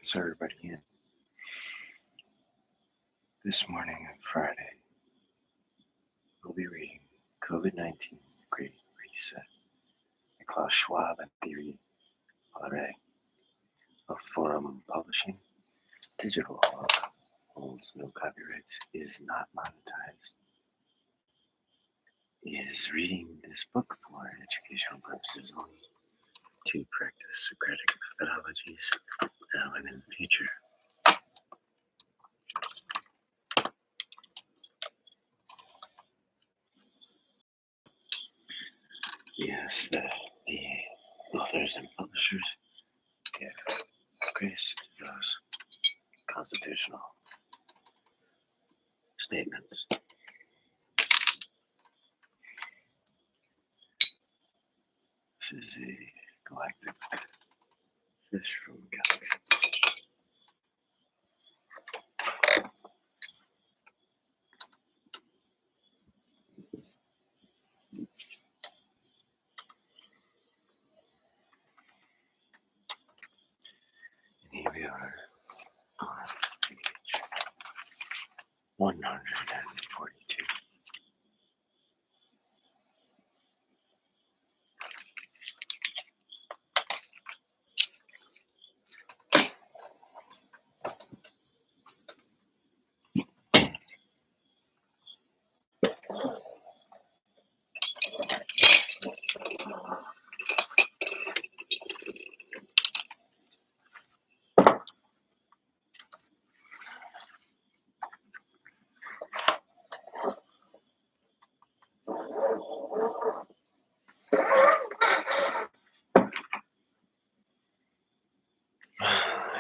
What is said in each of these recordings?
Let's everybody in. This morning on Friday, we'll be reading COVID-19 Great Reset by Klaus Schwab and Thierry Poiret of Forum Publishing. Digital holds no copyrights, is not monetized, is reading this book for educational purposes only to practice Socratic methodologies now and in the future. Yes, the authors and publishers give grace to those constitutional statements. This is a galactic fish from Galaxy. And here we are on page 142.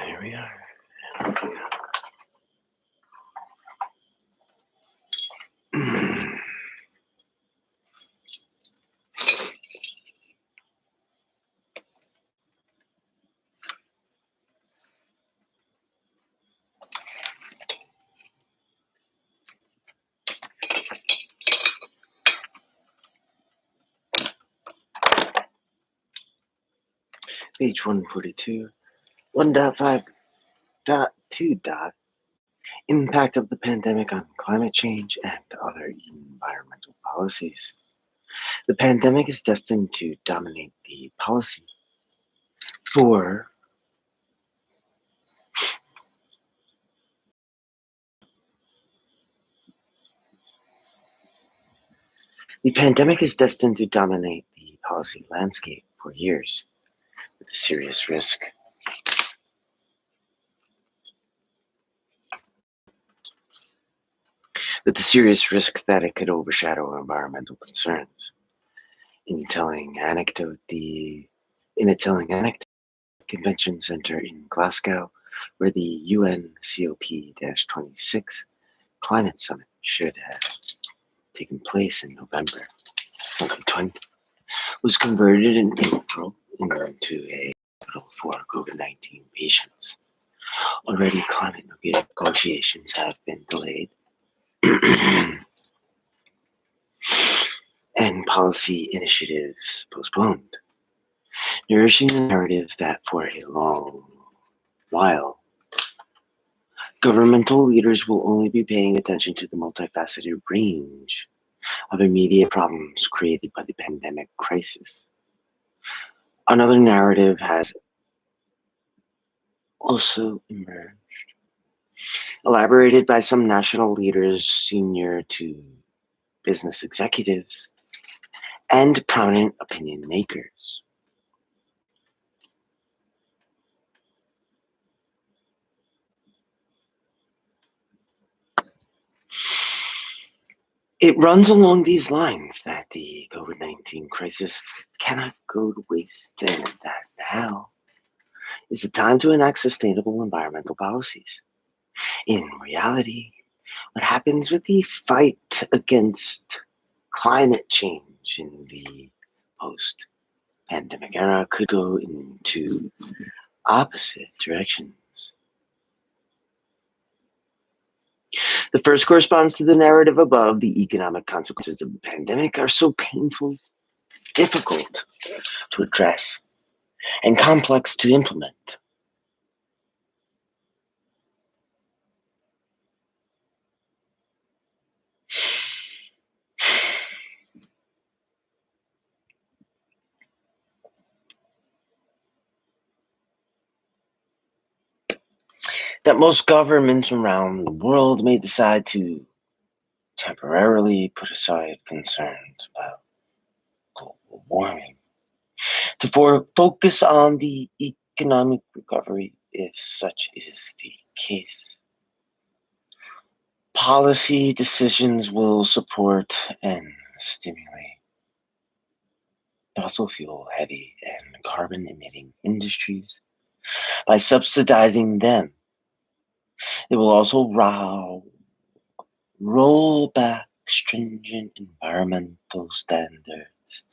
Here we are. Page 142, 1.5.2. Impact of the pandemic on climate change and other environmental policies. The pandemic is destined to dominate the policy for the pandemic is destined to dominate the policy landscape for years, with a serious risk that it could overshadow environmental concerns. In a telling anecdote, Convention Center in Glasgow, where the UN COP-26 Climate Summit should have taken place in November 2020, was converted in April into a hospital for COVID-19 patients. Already, climate negotiations have been delayed and policy initiatives postponed, nourishing the narrative that for a long while, governmental leaders will only be paying attention to the multifaceted range of immediate problems created by the pandemic crisis. Another narrative has also emerged, elaborated by some national leaders senior to business executives and prominent opinion makers. It runs along these lines that the COVID-19 crisis cannot go to waste, and that now is the time to enact sustainable environmental policies. In reality, what happens with the fight against climate change in the post-pandemic era could go into opposite directions. The first corresponds to the narrative above. The economic consequences of the pandemic are so painful, difficult to address, and complex to implement that most governments around the world may decide to temporarily put aside concerns about global warming to focus on the economic recovery if such is the case. Policy decisions will support and stimulate fossil fuel heavy and carbon emitting industries by subsidizing them. It will also roll back stringent environmental standards,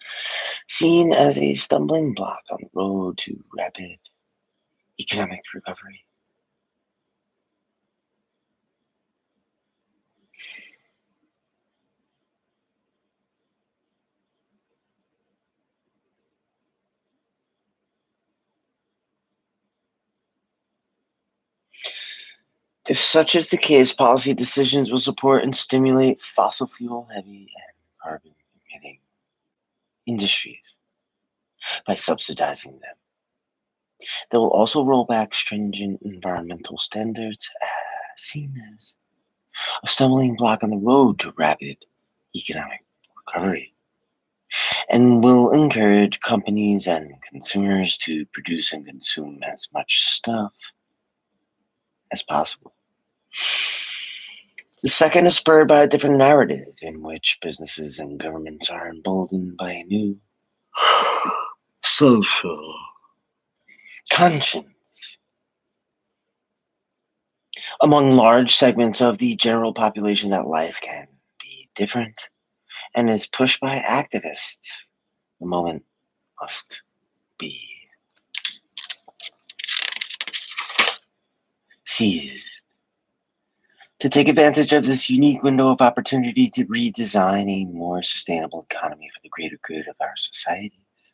seen as a stumbling block on the road to rapid economic recovery. If such is the case, policy decisions will support and stimulate fossil fuel heavy and carbon emitting industries by subsidizing them. They will also roll back stringent environmental standards, seen as a stumbling block on the road to rapid economic recovery, and will encourage companies and consumers to produce and consume as much stuff as possible. The second is spurred by a different narrative in which businesses and governments are emboldened by a new social conscience among large segments of the general population that life can be different and is pushed by activists. The moment must be seized to take advantage of this unique window of opportunity to redesign a more sustainable economy for the greater good of our societies.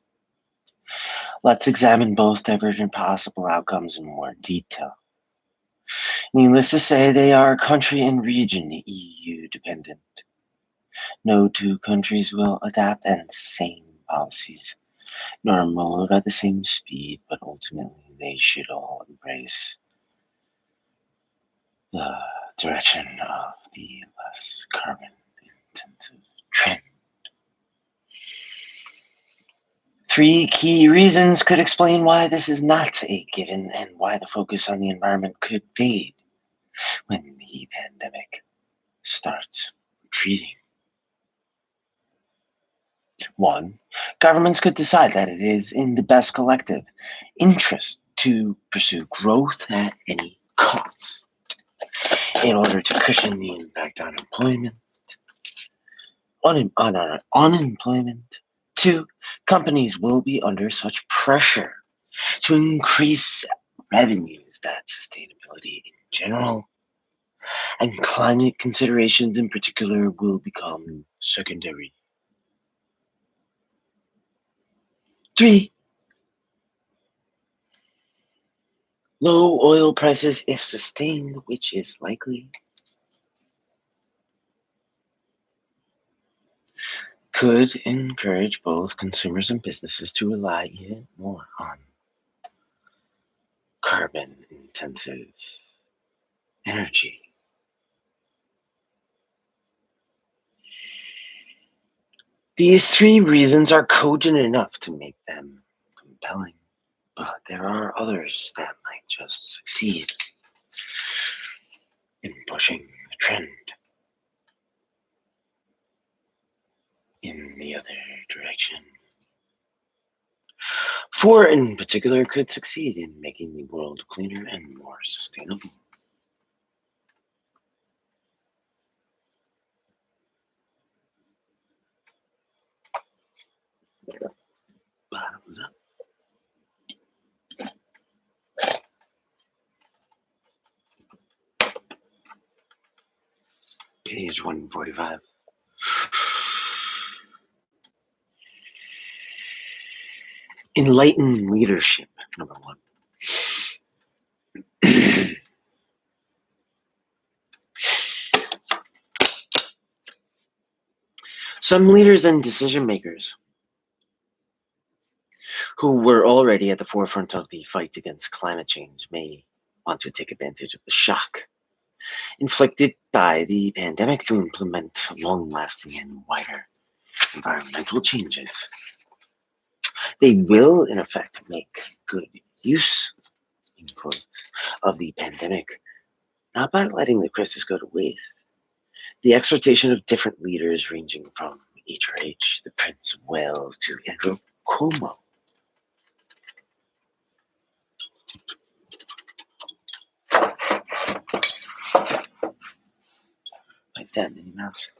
Let's examine both divergent possible outcomes in more detail. Needless to say, they are country and region EU dependent. No two countries will adapt the same policies nor move at the same speed, but ultimately they should all embrace the direction of the less carbon intensive trend. Three key reasons could explain why this is not a given and why the focus on the environment could fade when the pandemic starts retreating. One, governments could decide that it is in the best collective interest to pursue growth at any cost in order to cushion the impact on unemployment. Two, companies will be under such pressure to increase revenues that sustainability in general and climate considerations in particular will become secondary. Three, low oil prices, if sustained, which is likely, could encourage both consumers and businesses to rely even more on carbon-intensive energy. These three reasons are cogent enough to make them compelling, but there are others that might just succeed in pushing the trend in the other direction. Four in particular could succeed in making the world cleaner and more sustainable. Bottoms up. Page 145. Enlightened leadership, number one. Some leaders and decision makers who were already at the forefront of the fight against climate change may want to take advantage of the shock inflicted by the pandemic to implement long-lasting and wider environmental changes. They will, in effect, make good use, in quotes, of the pandemic, not by letting the crisis go to waste. The exhortation of different leaders ranging from HRH, the Prince of Wales, to Andrew Cuomo. Like that, Minnie Mouse.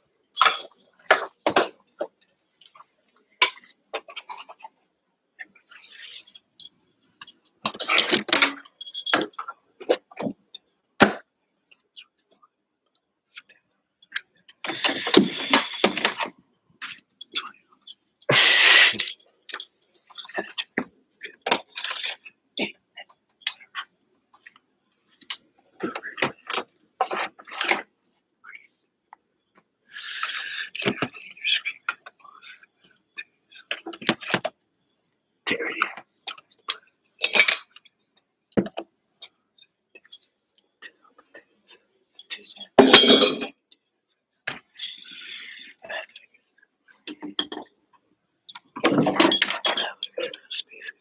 Space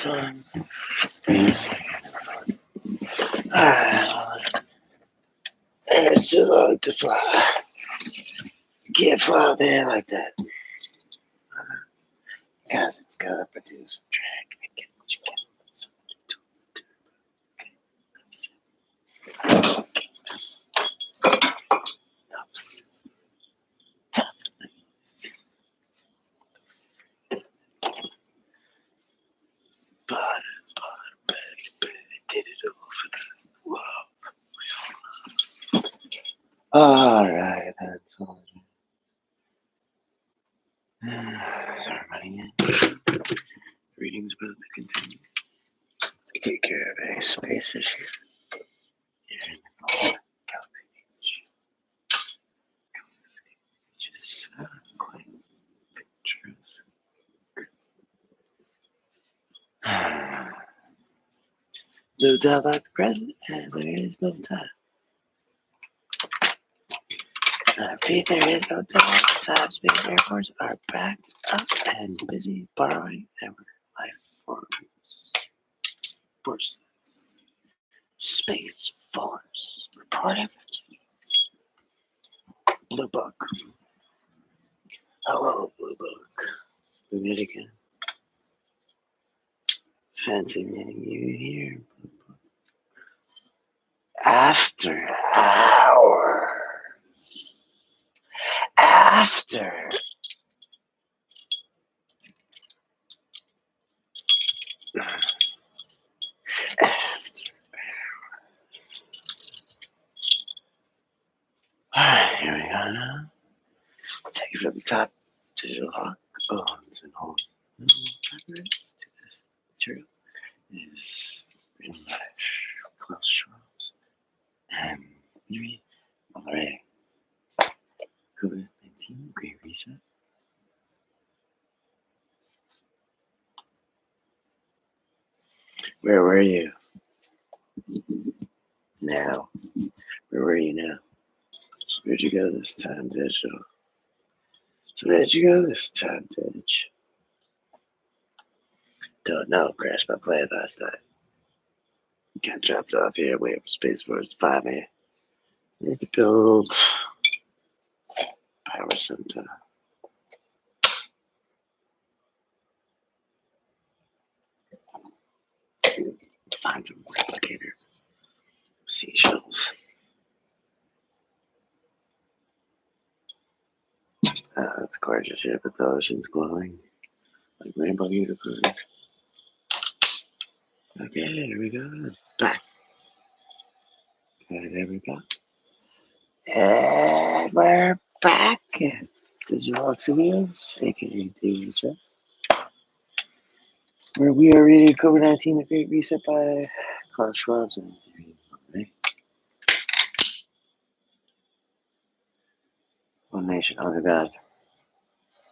time. Alright, it's too long to fly. Can't fly out there like that. Because it's gotta produce drag. Did it all for the love. Alright, that's all. Starting in. Readings about to continue. Let's take care of a space issue. Here in the galaxy, which is quite picturesque. No doubt about the present, and there is no time. I repeat, there is no time. Time, space, airports are backed up and busy borrowing our life force. Space Force reporting. Blue Book. Hello, Blue Book. We meet again. Fancy meeting you here, Blue Book. After hours. After. Alright, here we go now. Take it from the top. Digital Hawk owns and holds no copyrights to this material. It is written by Klaus Schwab and Yuri Mallory. COVID-19 Great Reset. Where were you now? Where were you now? So where'd you go this time, Digital? So where'd you go this time, Dig? Don't know. Crashed my plane last night. Got dropped off here, waiting for Space Force to find me. Need to build power center. To find some replicator seashells. It's gorgeous here, but the ocean's glowing like rainbow unicorns. Okay, here we go. Back. Okay, there we go. And we're back at Digital Studios, aka DHS, where we are reading COVID-19 The Great Reset by Klaus Schwab and One Nation under God,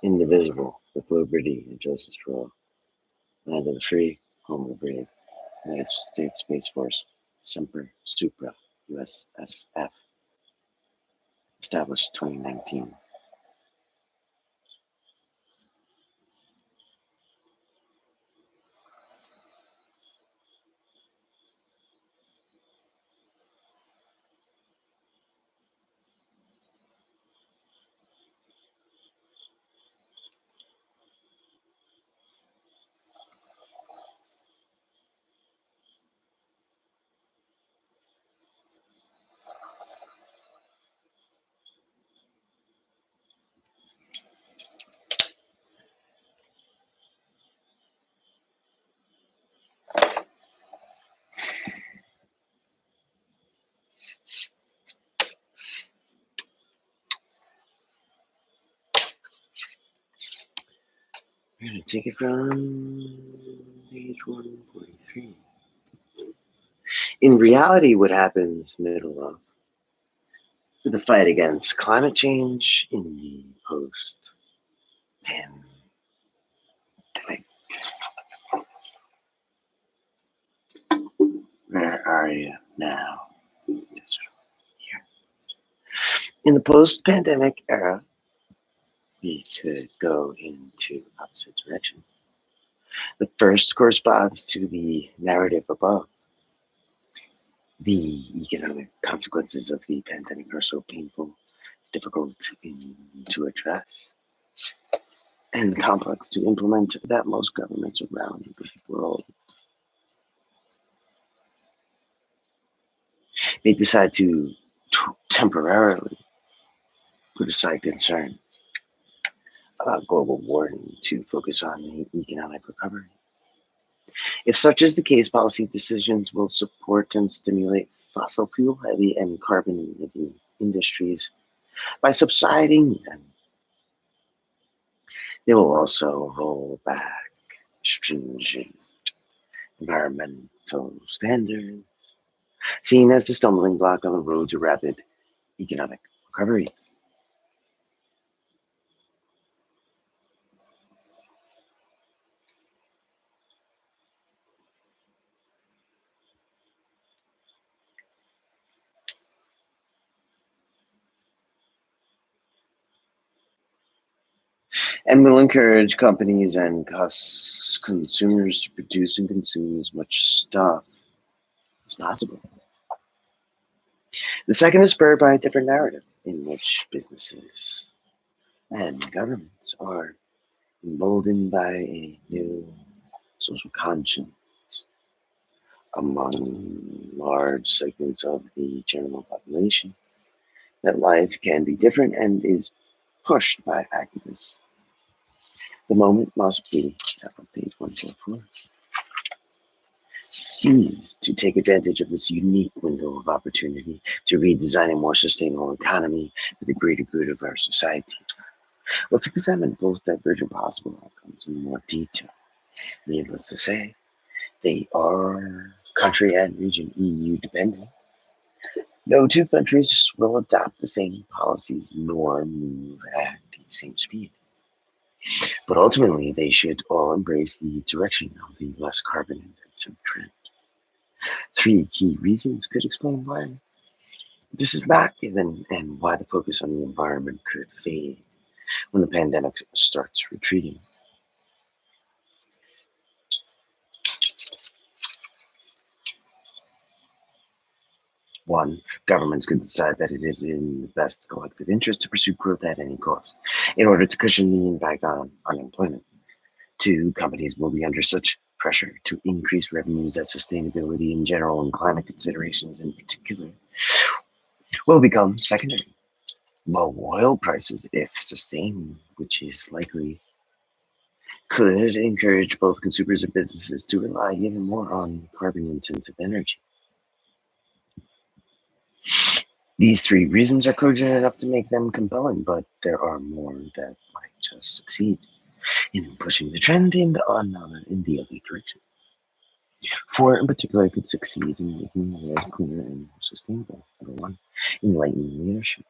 indivisible, with liberty and justice for all. Land of the free, home of the brave. United States Space Force, Semper Supra, USSF, established 2019. We're going to take it from page 143. In reality, what happens middle of the fight against climate change in the post-pandemic. Where are you now? Here. In the post-pandemic era, we could go into opposite direction. The first corresponds to the narrative above. The economic consequences of the pandemic are so painful, difficult to address, and complex to implement that most governments around the world may decide to temporarily put aside concerns about global warming to focus on the economic recovery. If such is the case, policy decisions will support and stimulate fossil fuel heavy and carbon emitting industries by subsiding them. They will also roll back stringent environmental standards, seen as the stumbling block on the road to rapid economic recovery. And will encourage companies and consumers to produce and consume as much stuff as possible. The second is spurred by a different narrative in which businesses and governments are emboldened by a new social conscience among large segments of the general population that life can be different and is pushed by activists. The moment must be, on page 144, seized to take advantage of this unique window of opportunity to redesign a more sustainable economy for the greater good of our societies. Let's examine both divergent possible outcomes in more detail. Needless to say, they are country and region EU dependent. No two countries will adopt the same policies nor move at the same speed. But ultimately, they should all embrace the direction of the less carbon intensive trend. Three key reasons could explain why this is not given and why the focus on the environment could fade when the pandemic starts retreating. One, governments could decide that it is in the best collective interest to pursue growth at any cost in order to cushion the impact on unemployment. Two, companies will be under such pressure to increase revenues that sustainability in general and climate considerations in particular will become secondary. Low oil prices, if sustained, which is likely, could encourage both consumers and businesses to rely even more on carbon intensive energy. These three reasons are cogent enough to make them compelling, but there are more that might just succeed in pushing the trend in the other direction. Four in particular could succeed in making the world cleaner and more sustainable. Number one, enlightened leadership.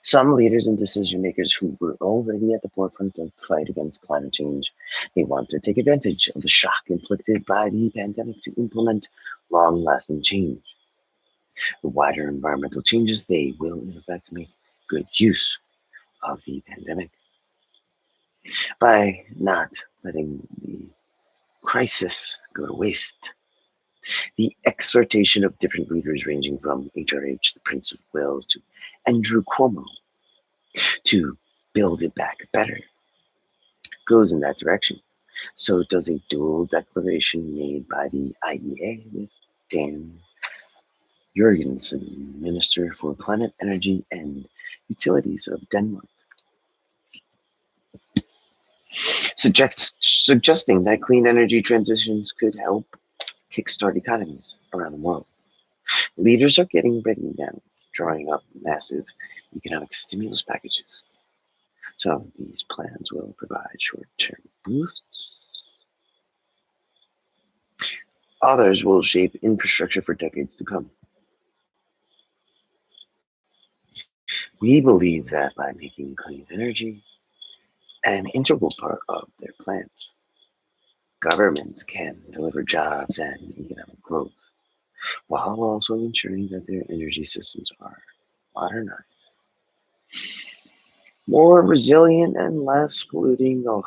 Some leaders and decision makers who were already at the forefront of the fight against climate change may want to take advantage of the shock inflicted by the pandemic to implement long-lasting change. The wider environmental changes, they will in effect make good use of the pandemic by not letting the crisis go to waste. The exhortation of different leaders ranging from HRH, the Prince of Wales, to Andrew Cuomo to build it back better goes in that direction. So does a dual declaration made by the IEA with Dan Jørgensen, Minister for Climate, Energy and Utilities of Denmark, suggesting that clean energy transitions could help kickstart economies around the world. Leaders are getting ready now, drawing up massive economic stimulus packages. Some of these plans will provide short-term boosts. Others will shape infrastructure for decades to come. We believe that by making clean energy an integral part of their plans, governments can deliver jobs and economic growth, while also ensuring that their energy systems are modernized, more resilient, and less polluting. Oh,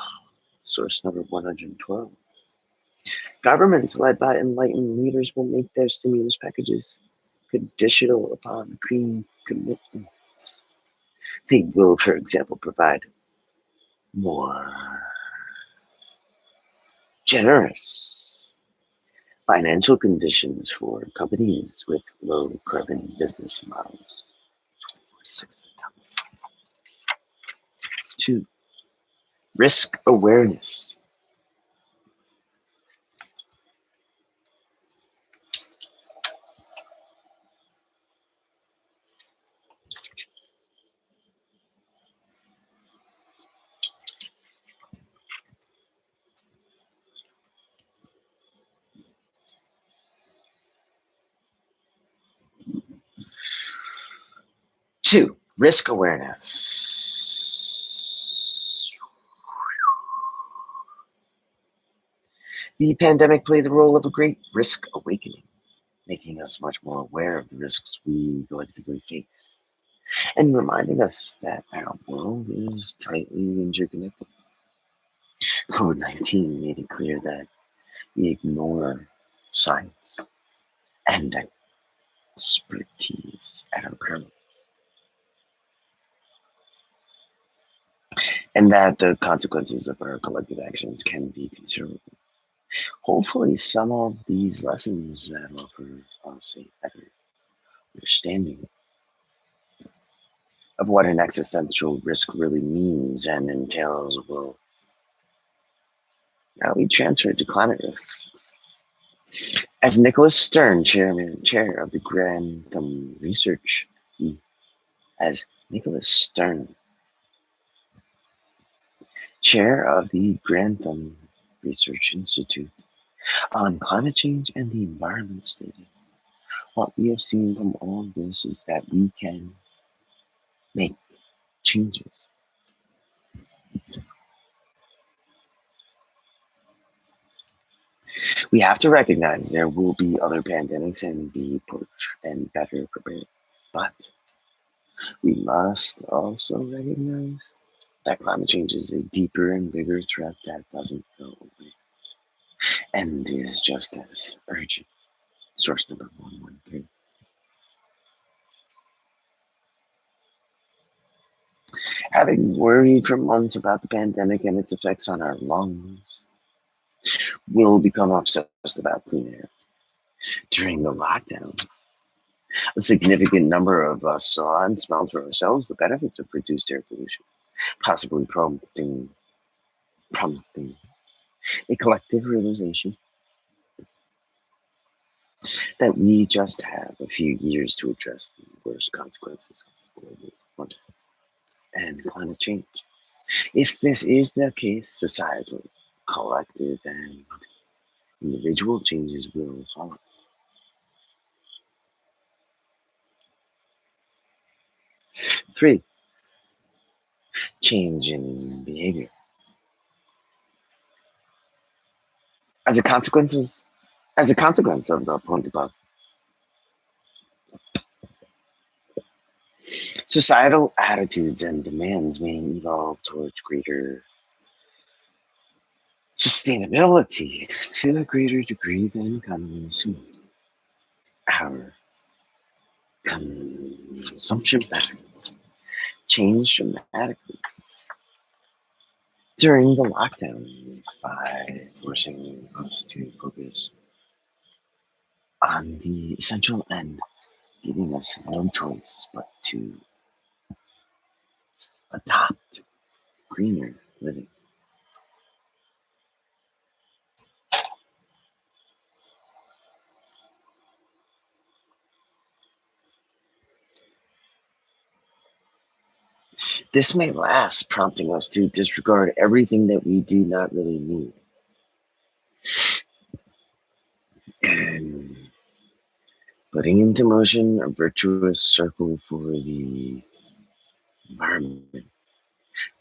Source number 112. Governments led by enlightened leaders will make their stimulus packages conditional upon green commitments. They will, for example, provide more generous financial conditions for companies with low carbon business models. 46. 2. Risk awareness. Two, risk awareness. The pandemic played the role of a great risk awakening, making us much more aware of the risks we collectively face and reminding us that our world is tightly interconnected. COVID-19 made it clear that we ignore science and expertise at our peril, and that the consequences of our collective actions can be considerable. Hopefully, some of these lessons that offer us a better understanding of what an existential risk really means and entails will now be transferred to climate risks. As Nicholas Stern, chair of the Grantham Research, as Nicholas Stern, chair of the Grantham Research Institute on Climate Change and the Environment stated, what we have seen from all of this is that we can make changes. We have to recognize there will be other pandemics and be better prepared. But we must also recognize that climate change is a deeper and bigger threat that doesn't go away and is just as urgent. Source number 113. Having worried for months about the pandemic and its effects on our lungs, we'll become obsessed about clean air. During the lockdowns, a significant number of us saw and smelled for ourselves the benefits of reduced air pollution, possibly prompting a collective realization that we just have a few years to address the worst consequences of global warming and climate change. If this is the case, societal, collective, and individual changes will follow. 3. Change in behavior. As a consequence of the point above, societal attitudes and demands may evolve towards greater sustainability to a greater degree than commonly assumed. Our consumption patterns changed dramatically during the lockdowns by forcing us to focus on the essential and giving us no choice but to adopt greener living. This may last, prompting us to disregard everything that we do not really need and putting into motion a virtuous circle for the environment.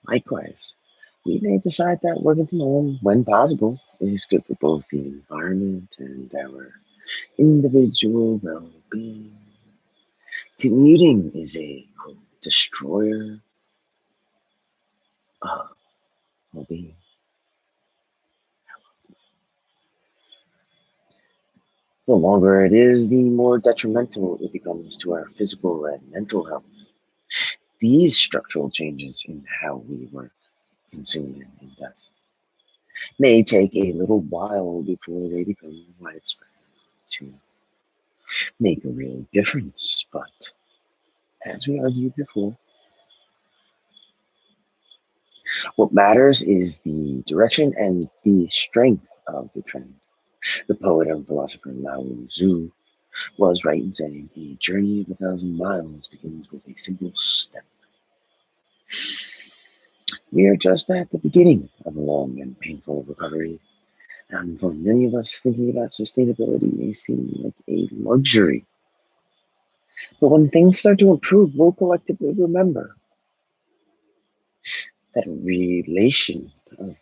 Likewise, we may decide that working from home, when possible, is good for both the environment and our individual well being. Commuting is a destroyer of well being. The longer it is, the more detrimental it becomes to our physical and mental health. These structural changes in how we work, consume, and invest may take a little while before they become widespread to make a real difference. But as we argued before, what matters is the direction and the strength of the trend. The poet and philosopher Lao Tzu was right in saying a journey of 1,000 miles begins with a single step. We are just at the beginning of a long and painful recovery. And for many of us, thinking about sustainability may seem like a luxury. But when things start to improve, we'll collectively remember that relation of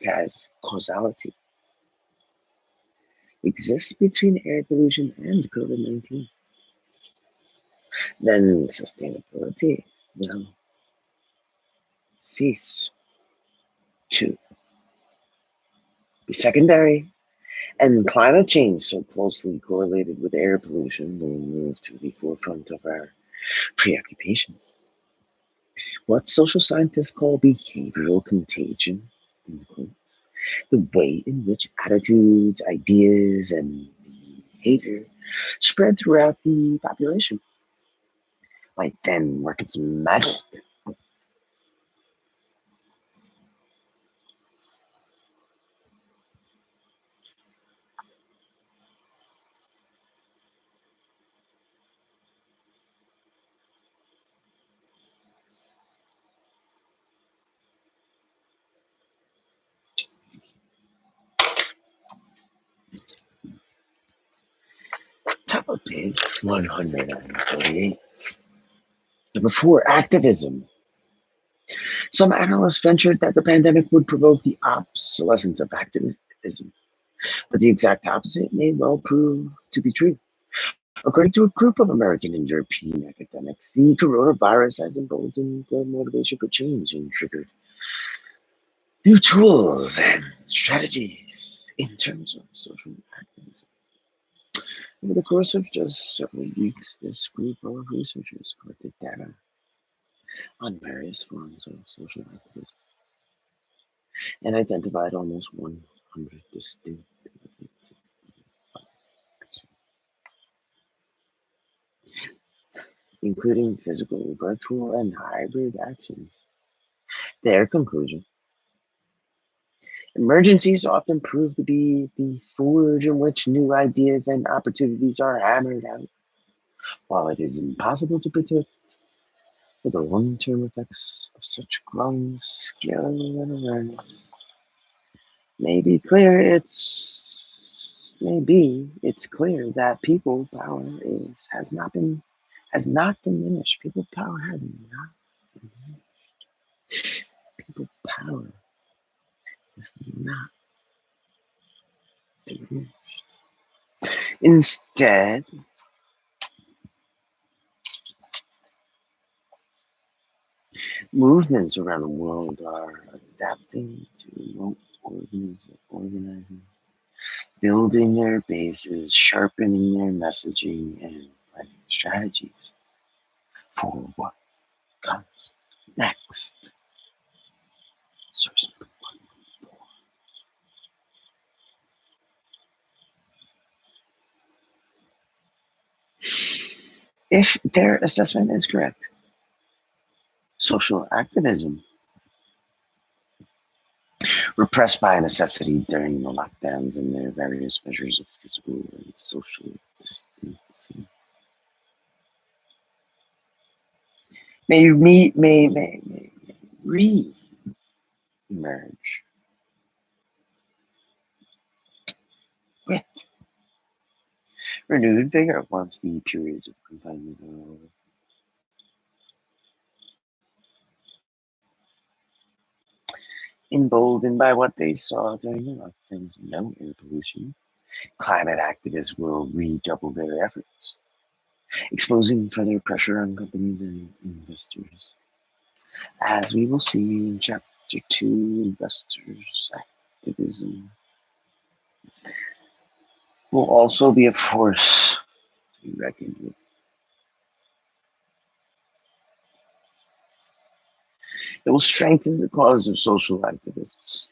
causality exists between air pollution and COVID-19. Then sustainability will cease to be secondary. And climate change, so closely correlated with air pollution, will move to the forefront of our preoccupations. What social scientists call behavioral contagion, in quotes, the way in which attitudes, ideas, and behavior spread throughout the population, might then work its magic. Topic 138. Before activism, some analysts ventured that the pandemic would provoke the obsolescence of activism, but the exact opposite may well prove to be true. According to a group of American and European academics, the coronavirus has emboldened the motivation for change and triggered new tools and strategies in terms of social activism. Over the course of just several weeks, this group of researchers collected data on various forms of social activism and identified almost 100 distinct methods of action, including physical, virtual, and hybrid actions. Their conclusion: emergencies often prove to be the forge in which new ideas and opportunities are hammered out. While it is impossible to predict the long-term effects of such growing skill and awareness, it's clear that people power has not diminished. People power has not diminished. People power is not diminished. Instead, movements around the world are adapting to remote organizing, building their bases, sharpening their messaging, and planning strategies for what comes next. Source number 114. If their assessment is correct, social activism, repressed by necessity during the lockdowns and their various measures of physical and social distancing, may re-emerge with renewed vigor once the periods of confinement are over. Emboldened by what they saw during the lockdowns, no air pollution, climate activists will redouble their efforts, exposing further pressure on companies and investors. As we will see in Chapter 2, Investors Activism will also be a force to be reckoned with. It will strengthen the cause of social activists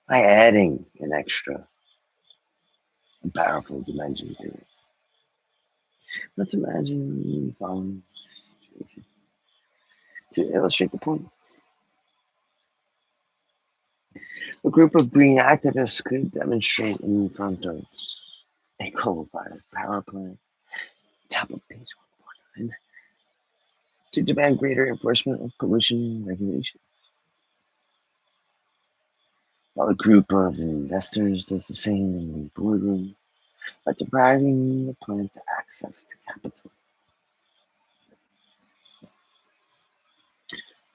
by adding an extra and powerful dimension to it. Let's imagine the following situation to illustrate the point. A group of green activists could demonstrate in front of a coal-fired power plant, top of page 149, to demand greater enforcement of pollution regulations. While a group of investors does the same in the boardroom by depriving the plant access to capital.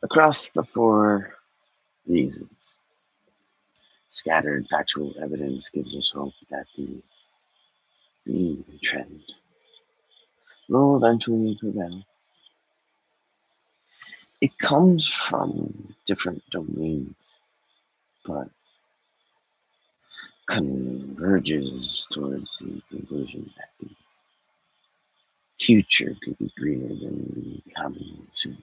Across the four reasons, scattered factual evidence gives us hope that the green trend will eventually prevail. It comes from different domains, but converges towards the conclusion that the future could be greener than we commonly assume.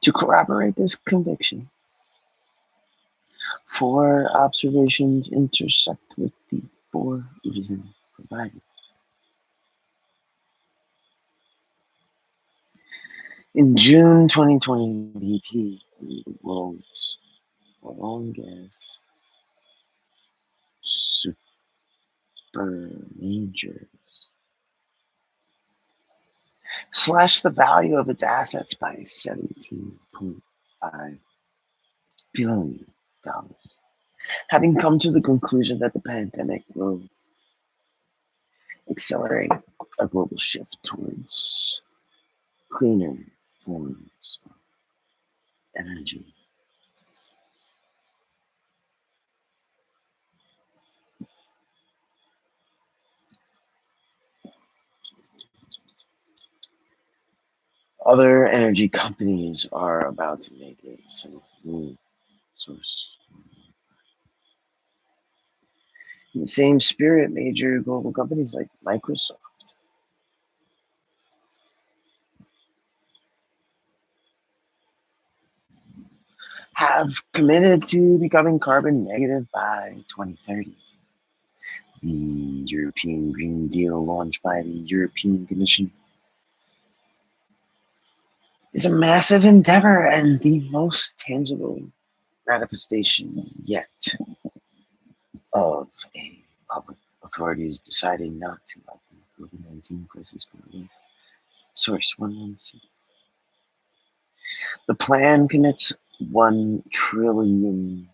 To corroborate this conviction, four observations intersect with the four reasons provided. In June 2020, BP, the world's oil and gas super majors, slashed the value of its assets by $17.5 billion, having come to the conclusion that the pandemic will accelerate a global shift towards cleaner forms of energy. Other energy companies are about to make a similar source. In the same spirit, major global companies like Microsoft have committed to becoming carbon negative by 2030. The European Green Deal, launched by the European Commission, is a massive endeavor and the most tangible manifestation yet of a public authorities deciding not to let the COVID-19 crisis go away. Source 116. The plan commits 1 trillion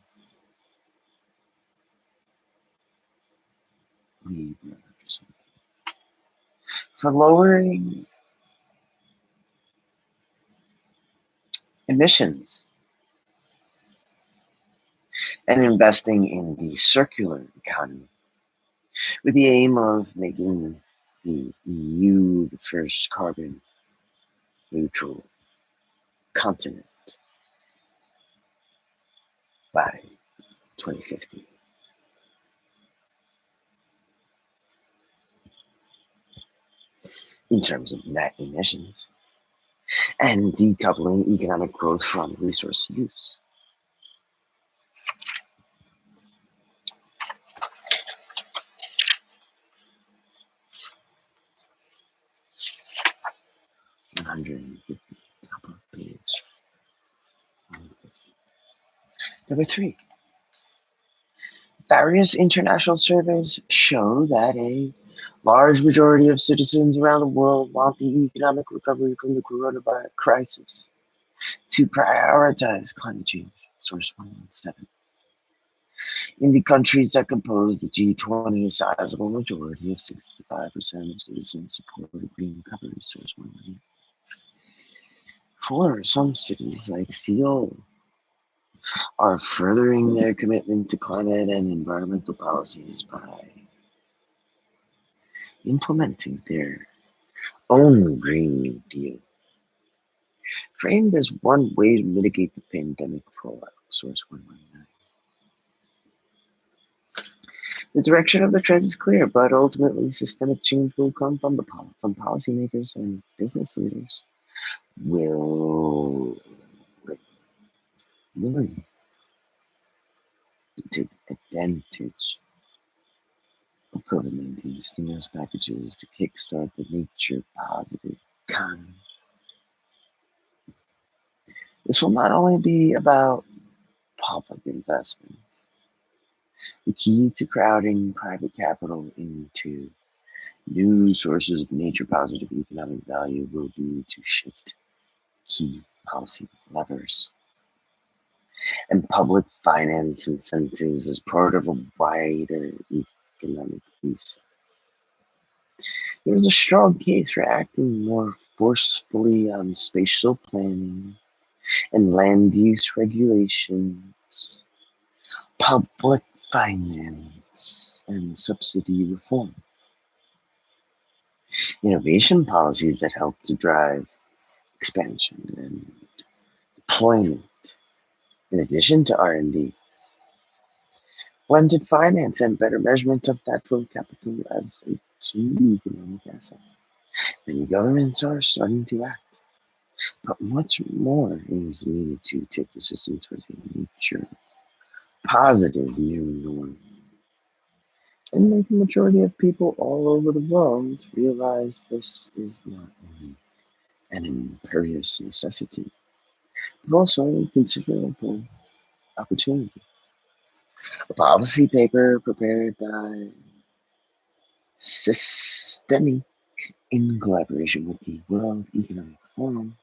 libras for lowering emissions and investing in the circular economy, with the aim of making the EU the first carbon neutral continent by 2050. In terms of net emissions and decoupling economic growth from resource use. Top of page. Number 3. Various international surveys show that a large majority of citizens around the world want the economic recovery from the coronavirus crisis to prioritize climate change. Source 117. In the countries that compose the G20, a sizable majority of 65% of citizens support a green recovery. Source 118. For some cities like Seoul are furthering their commitment to climate and environmental policies by implementing their own Green New Deal, framed as one way to mitigate the pandemic fallout. Source 119. The direction of the trend is clear, but ultimately systemic change will come from from policymakers and business leaders will willing to take advantage of COVID-19 stimulus packages to kickstart the nature positive economy. This will not only be about public investments. The key to crowding private capital into new sources of nature positive economic value will be to shift key policy levers and public finance incentives as part of a wider economic reset. There is a strong case for acting more forcefully on spatial planning and land use regulations, public finance, and subsidy reform. Innovation policies that help to drive expansion and deployment, in addition to R&D, blended finance, and better measurement of natural capital as a key economic asset. Many governments are starting to act, but much more is needed to take the system towards a nature positive new norm. And make the majority of people all over the world realize this is not only an imperious necessity, but also a considerable opportunity. A policy paper prepared by Systemic in collaboration with the World Economic Forum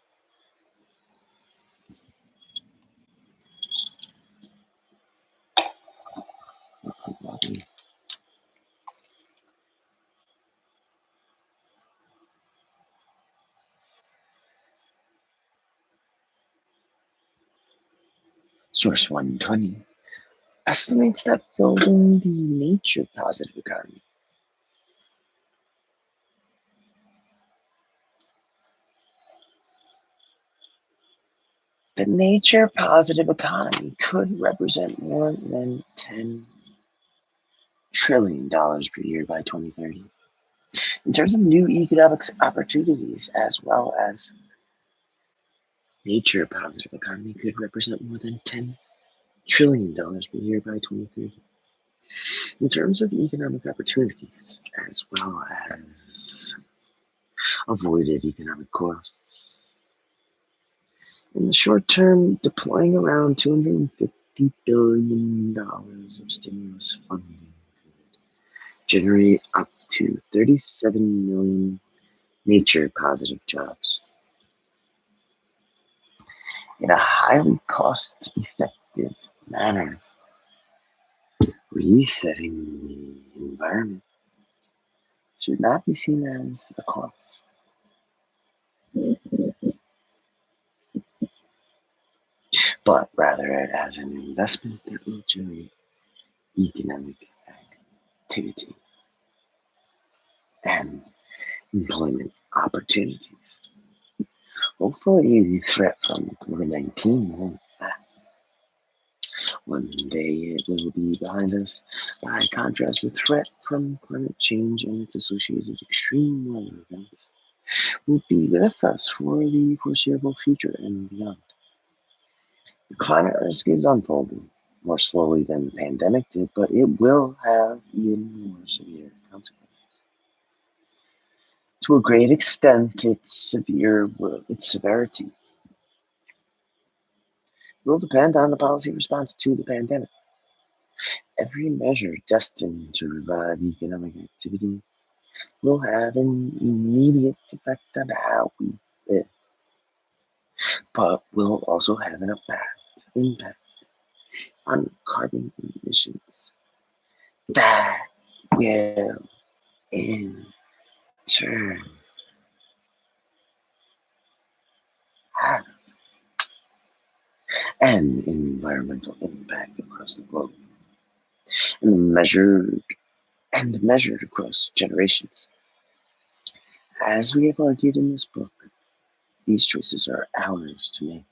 Source 120 estimates that building the nature positive economy the nature positive economy could represent more than $10 trillion per year by 2030. In terms of new economic opportunities, as well as nature positive economy could represent more than $10 trillion per year by 2030. In terms of economic opportunities, as well as avoided economic costs. In the short term, deploying around $250 billion of stimulus funding could generate up to 37 million nature positive jobs in a highly cost effective manner. Resetting the environment should not be seen as a cost, but rather as an investment that will generate economic activity and employment opportunities. Hopefully, the threat from COVID-19 won't last. One day it will be behind us. By contrast, the threat from climate change and its associated extreme weather events will be with us for the foreseeable future and beyond. The climate risk is unfolding more slowly than the pandemic did, but it will have even more severe consequences. To a great extent, its severity will depend on the policy response to the pandemic. Every measure destined to revive economic activity will have an immediate effect on how we live, but will also have an impact on carbon emissions that will in turn have an environmental impact across the globe and measured across generations. As we have argued in this book, These choices are ours to make.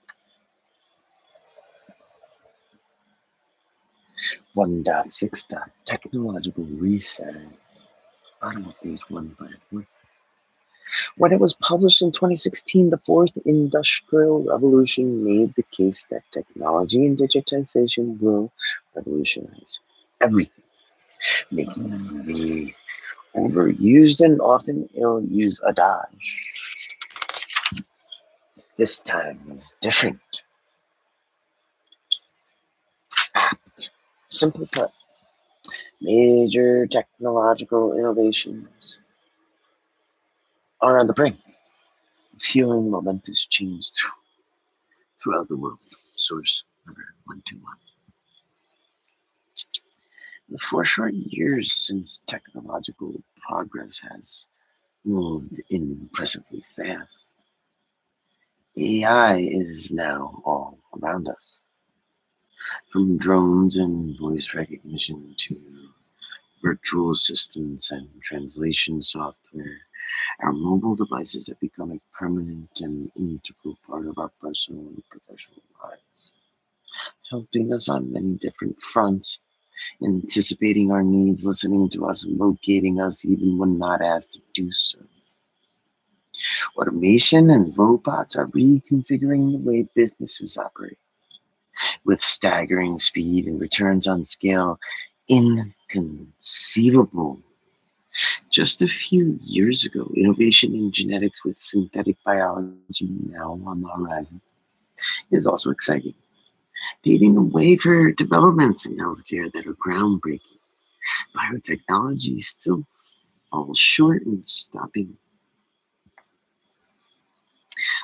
1.6. Technological reset. Bottom of page 154. When it was published in 2016, the fourth industrial revolution made the case that technology and digitization will revolutionize everything, making the overused and often ill-used adage, "This time is different," apt. Simply put, major technological innovations are on the brink, fueling momentous change throughout the world. Source number 121. The 4 short years since technological progress has moved impressively fast, AI is now all around us. From drones and voice recognition to virtual assistants and translation software, our mobile devices have become a permanent and integral part of our personal and professional lives, helping us on many different fronts, anticipating our needs, listening to us, and locating us even when not asked to do so. Automation and robots are reconfiguring the way businesses operate, with staggering speed and returns on scale inconceivable. Just a few years ago, innovation in genetics with synthetic biology, now on the horizon, is also exciting, paving the way for developments in healthcare that are groundbreaking. Biotechnology still falls short in stopping,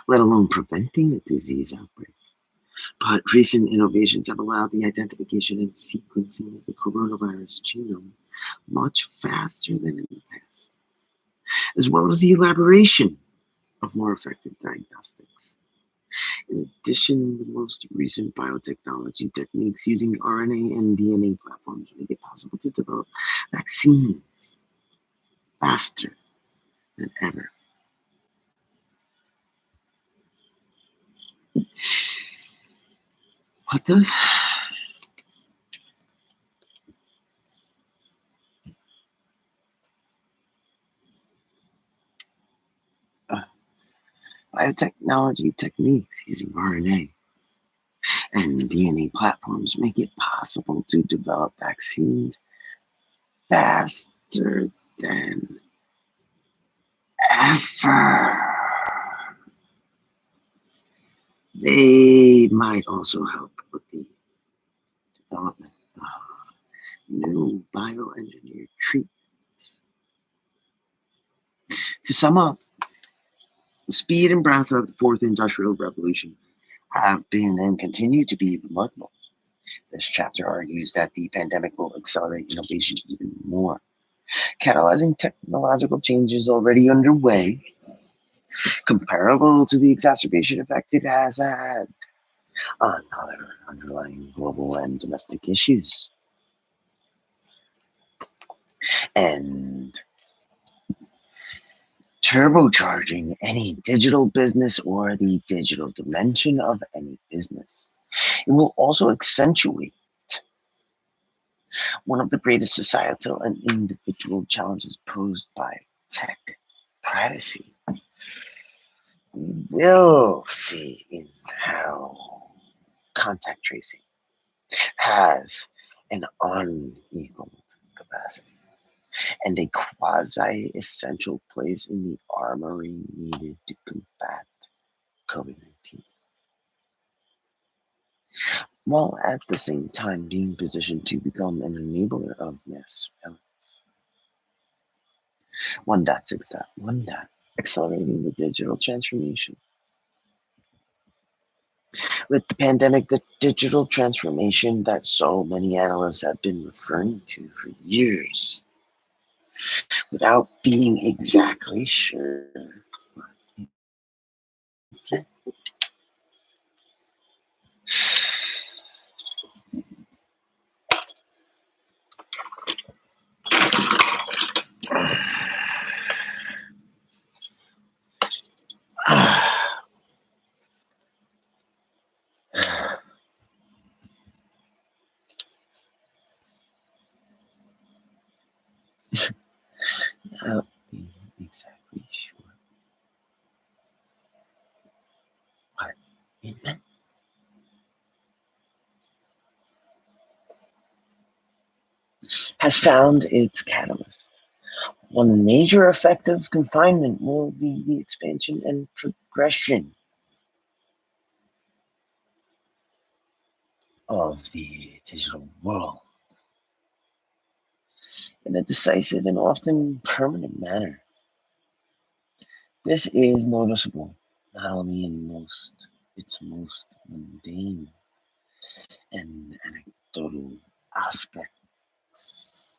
let alone preventing a disease outbreak. But recent innovations have allowed the identification and sequencing of the coronavirus genome much faster than in the past, as well as the elaboration of more effective diagnostics. In addition, the most recent biotechnology techniques using RNA and DNA platforms make it possible to develop vaccines faster than ever. What does biotechnology techniques using RNA and DNA platforms make it possible to develop vaccines faster than ever. They might also help with the development of new bioengineered treatments. To sum up, the speed and breadth of the fourth industrial revolution have been and continue to be remarkable. This chapter argues that the pandemic will accelerate innovation even more, catalyzing technological changes already underway, comparable to the exacerbation effect it has had on other underlying global and domestic issues. And turbocharging any digital business or the digital dimension of any business. It will also accentuate one of the greatest societal and individual challenges posed by tech: privacy. We will see in how contact tracing has an unequaled capacity and a quasi-essential place in the armory needed to combat COVID-19, while at the same time being positioned to become an enabler of mass surveillance. 1.6.1. Accelerating the digital transformation. With the pandemic, the digital transformation that so many analysts have been referring to for years, without being exactly sure. Amen. Has found its catalyst. One major effect of confinement will be the expansion and progression of the digital world in a decisive and often permanent manner. This is noticeable not only in its most mundane and anecdotal aspects,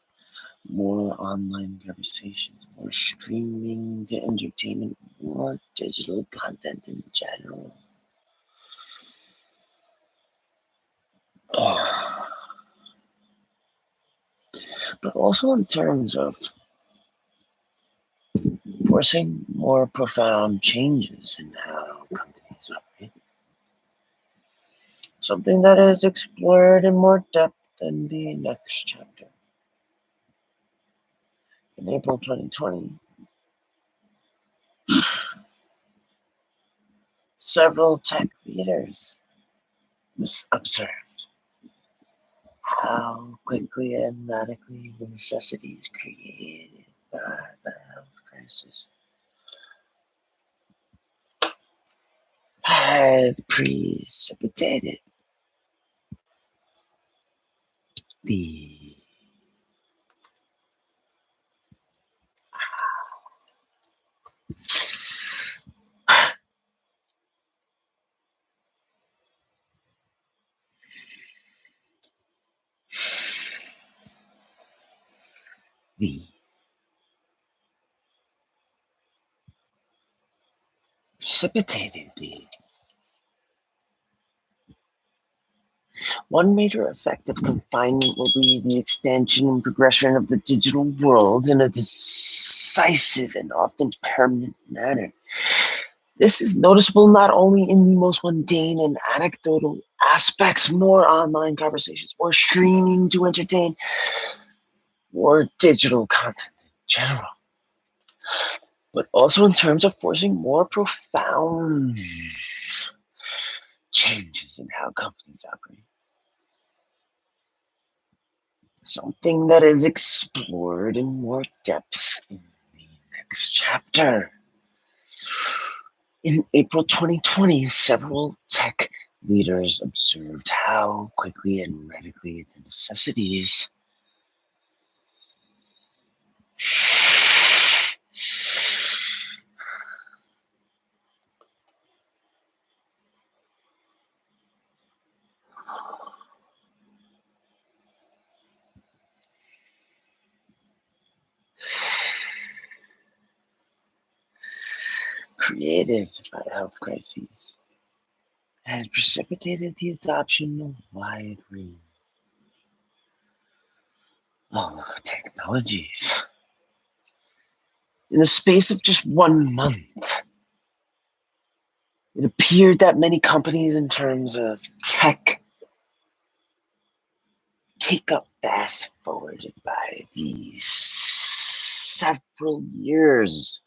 more online conversations, more streaming to entertainment, more digital content in general. But also in terms of forcing more profound changes in how companies operate. Something that is explored in more depth in the next chapter. In April 2020, several tech leaders observed how quickly and radically the necessities created by the health crisis had precipitated the the precipitated the one major effect of confinement will be the expansion and progression of the digital world in a decisive and often permanent manner. This is noticeable not only in the most mundane and anecdotal aspects, more online conversations, more streaming to entertain, more digital content in general, but also in terms of forcing more profound changes in how companies operate. Something that is explored in more depth in the next chapter. In April 2020, several tech leaders observed how quickly and radically the necessities created by health crises had precipitated the adoption of a wide range of technologies. In the space of just 1 month, it appeared that many companies, in terms of tech, take up fast forwarded by these several years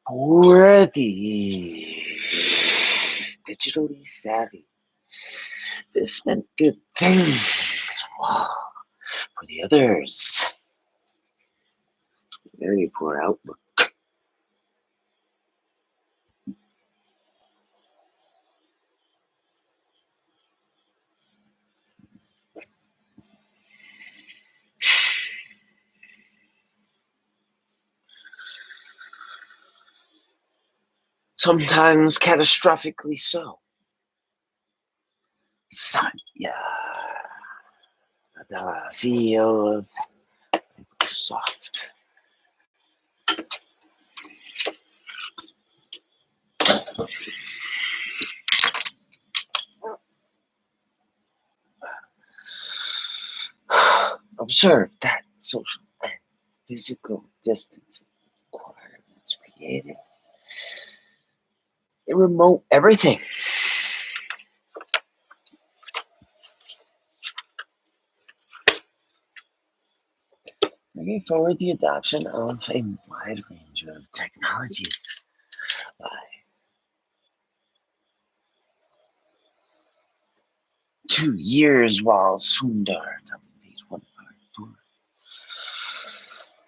for the digitally savvy. This meant good things, while for the others, very poor outlook. Sometimes catastrophically so. Satya Nadella, CEO of Microsoft, observed that social and physical distancing requirements created a remote everything. Bringing forward the adoption of a wide range of technologies by 2 years while Sundar, top of page 154.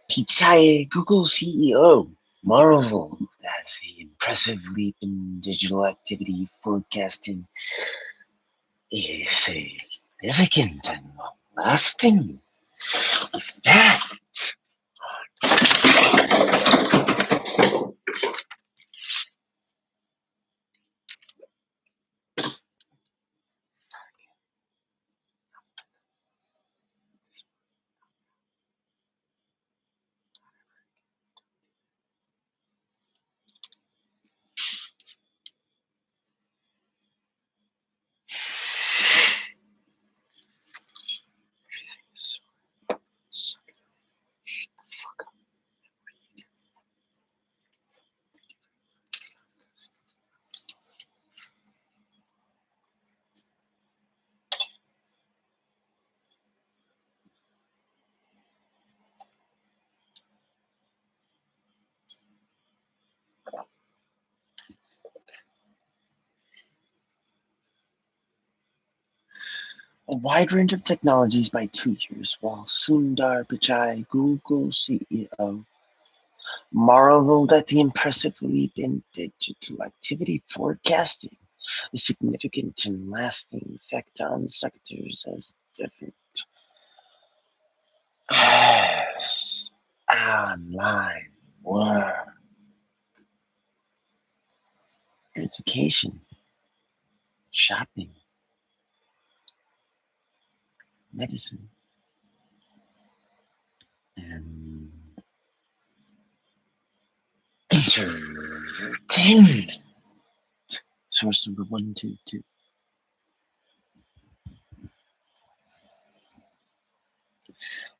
Pichai, Google CEO, marveled at the impressive leap in digital activity forecasting is significant and long-lasting effect. A wide range of technologies by 2 years, while Sundar Pichai, Google CEO, marveled at the impressive leap in digital activity forecasting, a significant and lasting effect on sectors as different as online work, education, shopping, medicine, and entertainment. Source number 122.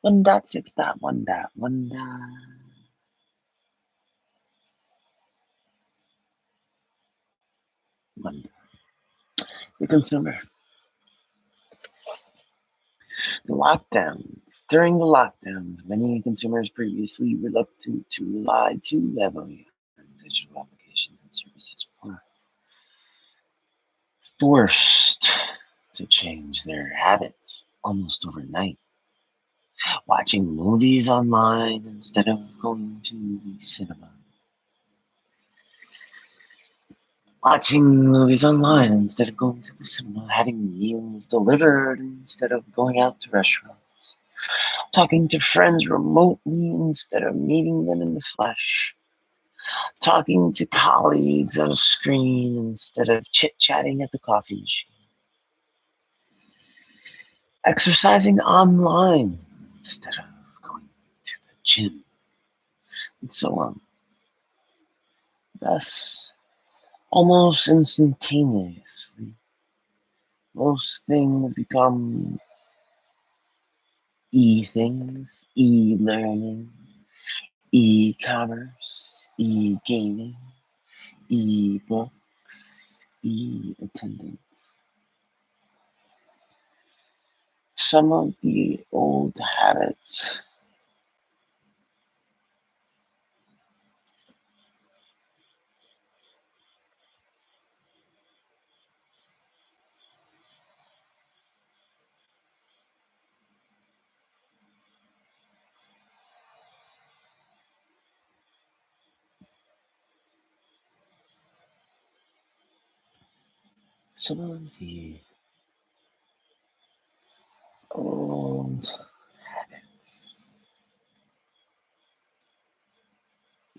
1.6.1.1. The consumer. The lockdowns. During the lockdowns, many consumers previously reluctant to rely too heavily on digital applications and services were forced to change their habits almost overnight. Watching movies online instead of going to the cinema. Watching movies online instead of going to the cinema. Having meals delivered instead of going out to restaurants. Talking to friends remotely instead of meeting them in the flesh. Talking to colleagues on a screen instead of chit-chatting at the coffee machine. Exercising online instead of going to the gym, and so on. Thus, almost instantaneously, most things become e-things, e-learning, e-commerce, e-gaming, e-books, e-attendance. Some of the old habits some of the old habits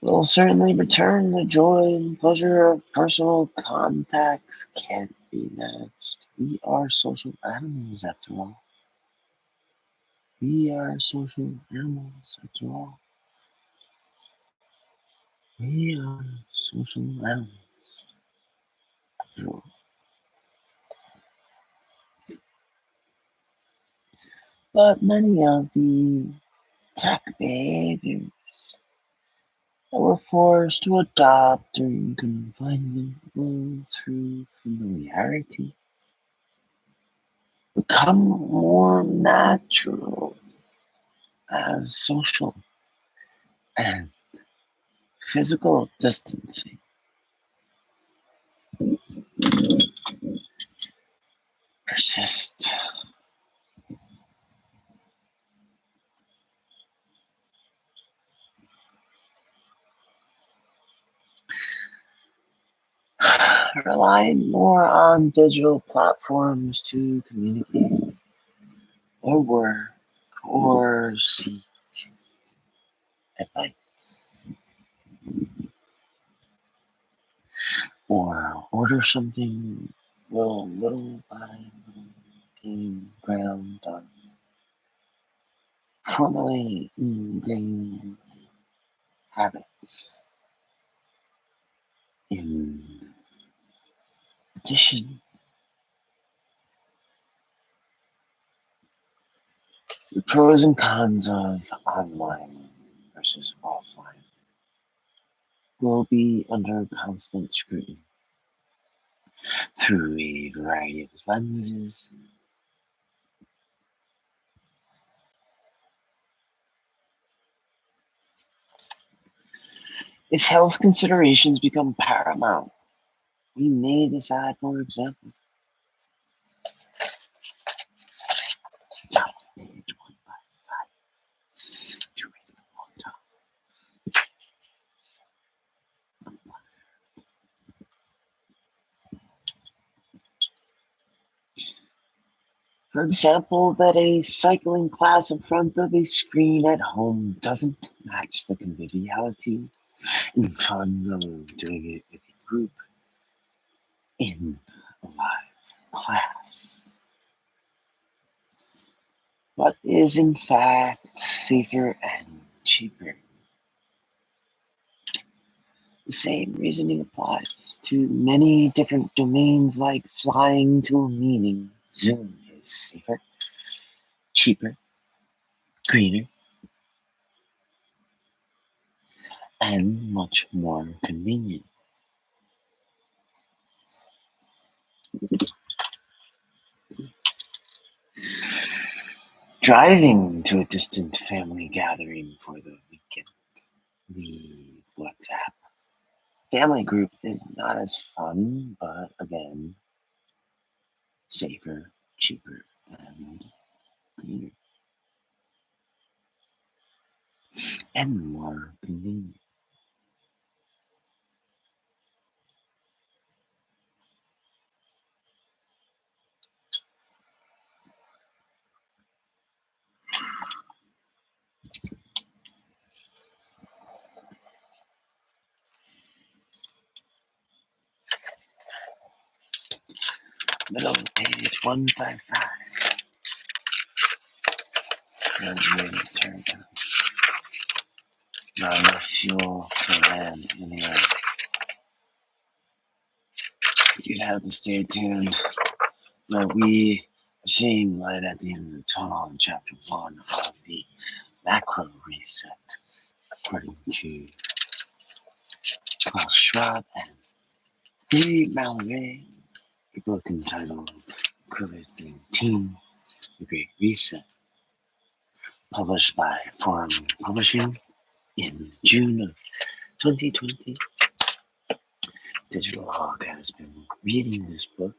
will certainly return. The joy and pleasure of personal contacts can't be matched. We are social animals after all. We are social animals after all. We are social animals after all. But many of the tech behaviors that we're forced to adopt during confinement will, through familiarity, become more natural as social and physical distancing persist. relying more on digital platforms to communicate or work or seek advice or order something will little by little gain ground on formerly ingrained habits. In addition, the pros and cons of online versus offline will be under constant scrutiny through a variety of lenses. If health considerations become paramount, we may decide, for example, top page 155 to read it a long time. For example, that a cycling class in front of a screen at home doesn't match the conviviality and fun of doing it with a group in a live class, but is in fact safer and cheaper. The same reasoning applies to many different domains like flying to a meeting. Zoom is safer, cheaper, greener, and much more convenient. Driving to a distant family gathering for the weekend, the WhatsApp family group is not as fun, but again, safer, cheaper, and greener, and more convenient. Middle of page 155. Graduated turn. Not enough fuel to land anyway. You'd have to stay tuned. But we are seeing light at the end of the tunnel in chapter 1 of the macro reset, according to Klaus Schwab and Lee Mallory, a book entitled COVID-19, The Great Reset, published by Forum Publishing in June of 2020. Digital Hawk has been reading this book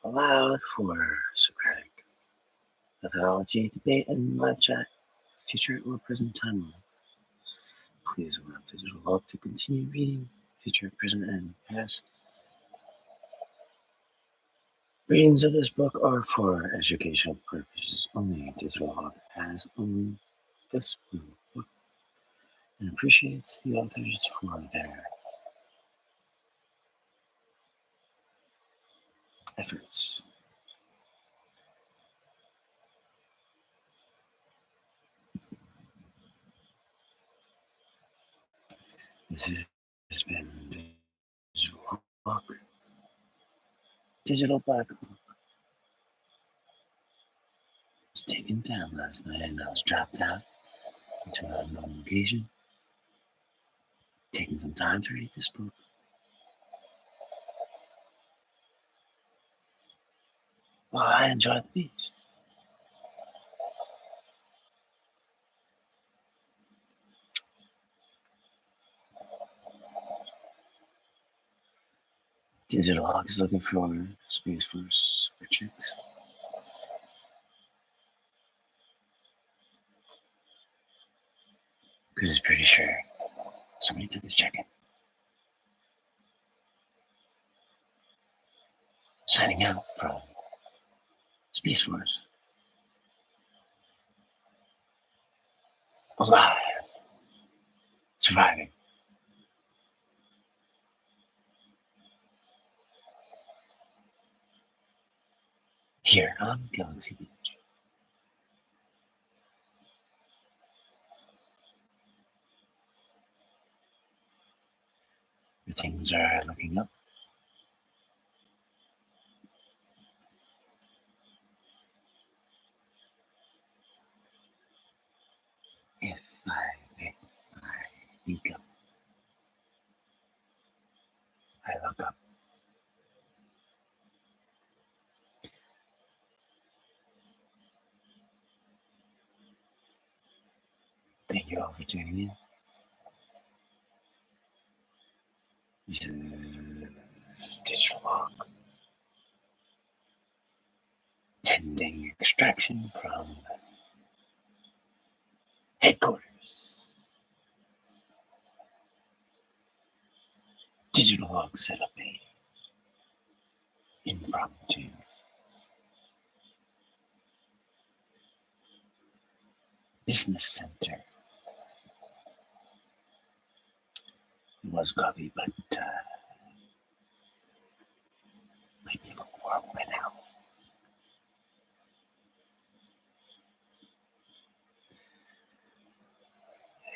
aloud for Socratic methodology, debate, and live chat, future or present timelines. Please allow Digital Hawk to continue reading future, present, and past. Readings of this book are for educational purposes only. Digital Hawk has owned this book and appreciates the authors for their efforts. This has been Digital Hawk, Digital Black Hawk. I was taken down last night and I was dropped out into an unknown location, taking some time to read this book. Well, I enjoyed the beach. Digital Hawk is looking for Space Force super chicks. Because he's pretty sure somebody took his check-in. Signing out from Space Force. Alive. Surviving. Here on Galaxy Beach. Where things are looking up. If I pick my beak up, I look up. Thank you all for tuning in. This is Digital Log. Pending extraction from headquarters. Digital Log set up a impromptu business center. It was coffee, but might be a little warm by now.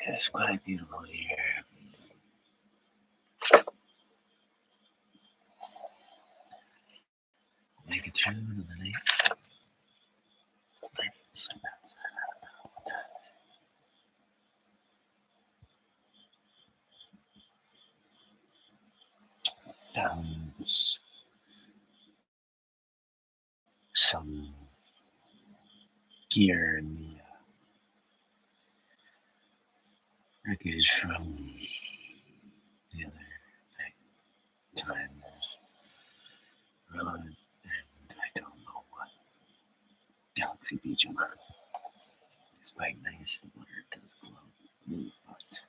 It's quite beautiful here. Make a turn of the night. I need to sleep outside. I don't know what time is it. Down some gear in the wreckage from the other night time. There's road, and I don't know what Galaxy Beach I'm on. It's quite nice. The water does glow blue, but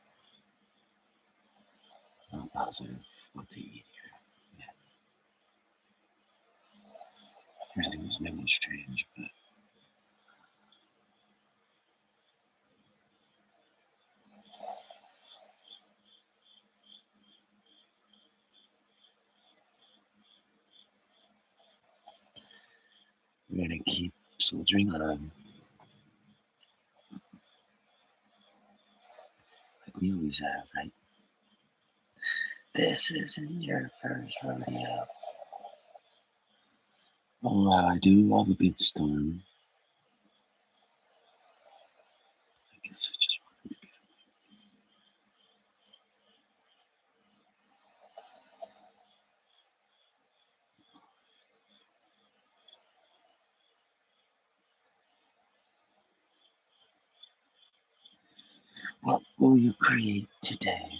I'm not positive what to eat here. Yeah. Everything was new and strange, but we're gonna keep soldiering on like we always have, right? This isn't your first rodeo. Oh, I do love a good storm. I guess I just wanted to get. What will you create today?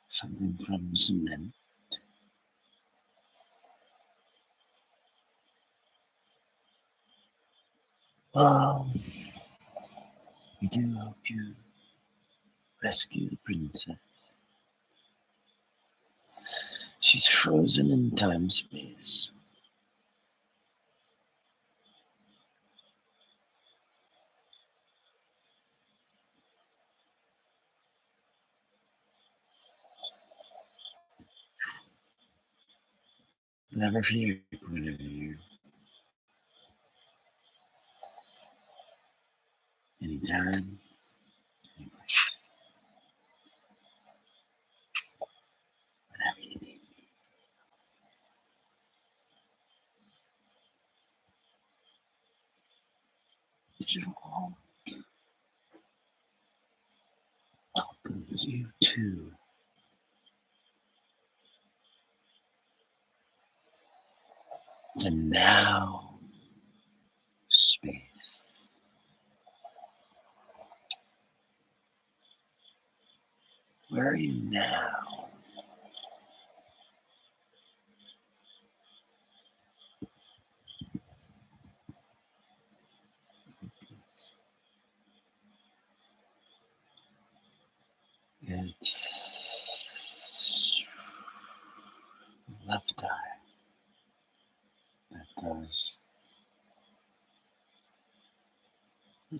Something from cement. Well, we do hope you rescue the princess. She's frozen in time space. Never fear, Guinevere. Anytime, anyplace, whatever you need. Digital welcomes you to the now space. Where are you now?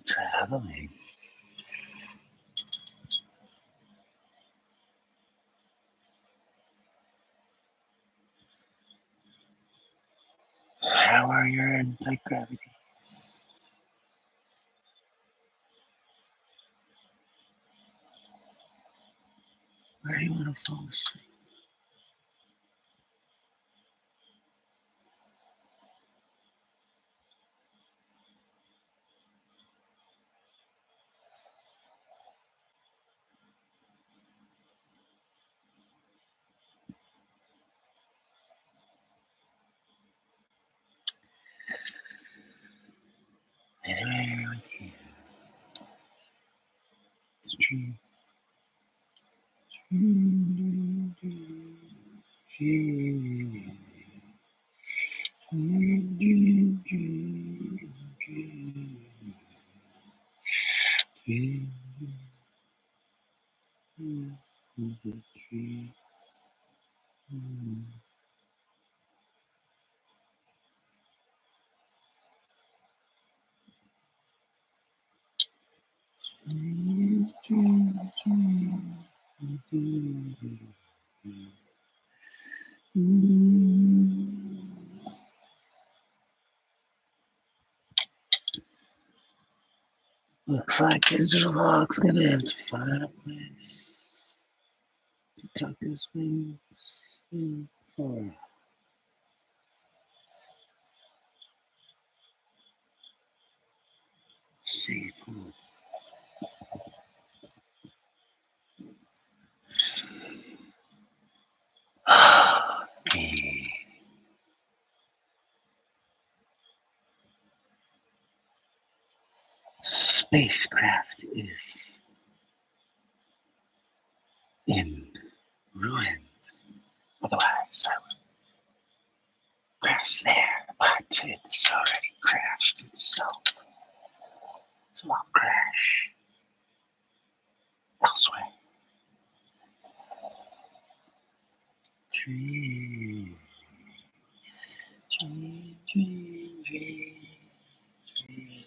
traveling. How are your anti-gravity? Where do you want to fall asleep? Anywhere with you. It's true. Looks like Digital Hawk's gonna have to find a place to tuck his wings in for a safe home. The spacecraft is in ruins. Otherwise, I would crash there, but it's already crashed itself. So I'll crash elsewhere. Dream, dream, dream, dream, dream,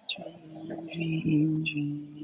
dream, dream, dream.